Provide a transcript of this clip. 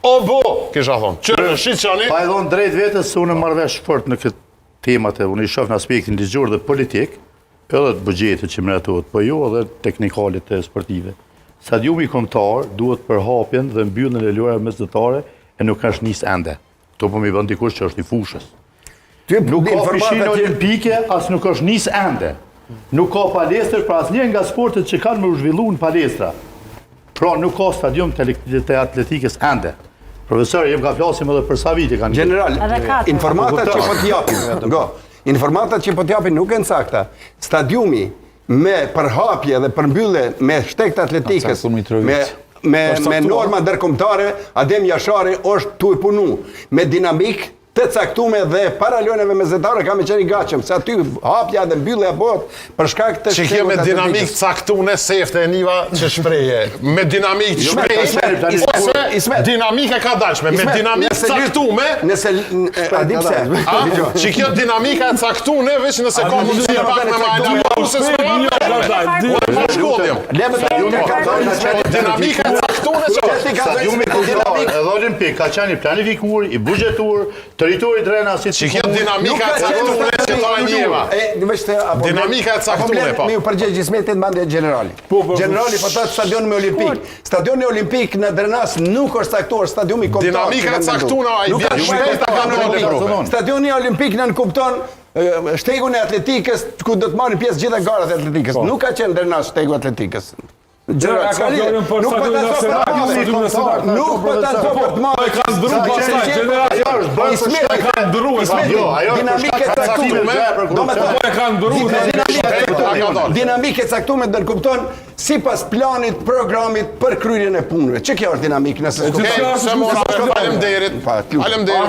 O bo, kisha thonë. Qërë në shqit qani? Pa e dhonë drejt vetës se unë marrëvesh fort në këtë temat e unë i shoh në aspektin ligjor dhe politik, edhe të buxhetit që miratohet, po jo edhe teknikalit e sportive. Stadiumi kombëtar duhet për hapjen dhe mbylljen e lojrave mesdhetare e nuk ka nis ende. Kto po më bën dikush që është i fushës. Nuk ka pishinë olimpike, as nuk është nis ende. Nuk ka palestër për asnjë nga sportet që kanë më zhvilluar në palestra. Pra nuk ka stadium të atletikës ende. Profesor, jem ka flasim edhe për sa vite kanë. General, informatat që po t'japin, informatat që po t'japin nuk e në sakta. Stadiumi me përhapje dhe përmbyllje me shtekt atletikës, me norma ndërkombëtare, Adem Jashari është tu i punu. Me dinamik të caktume dhe para lojnave mesdhetare ka me qenë i gatshëm, se aty hapja dhe mbyllja bëhet për shkak të që kjo me dinamik caktune sefte e niva që shpreje. Me dinamik shpreje, ose dinamike ka dashme, me dinamik caktume. Nëse, adim se. Që kjo dinamika e caktune, veç nëse ka mundësi e pak me majna, ose dinamika e caktune që edhe olimpik ka qenë i planifikuar, i buxhetuar, territori drena si që kjo dinamika e caktune që ta e njeva. Dinamika e caktune, po. Mi u përgjegj Ismetit mbande generali. Generali po thotë stadioni olimpik. Stadioni olimpik në Drenas nuk është caktuar stadiumi kombëtar. Dinamika e caktune ai vjen shpejt ta kanë. Stadioni olimpik nën kupton shtegun e atletikës ku do të marrin pjesë gjitha garat e atletikës. Nuk ka qenë Drenas shtegu e atletikës. Nuk po ta zopë të marrë. Ka ndru pasaj, dinamike caktume. Dinamike caktume dhe në kupton si pas planit, programit për kryerjen e punëve. Që kjo është dinamik nëse s'ko? Faleminderit. Faleminderit.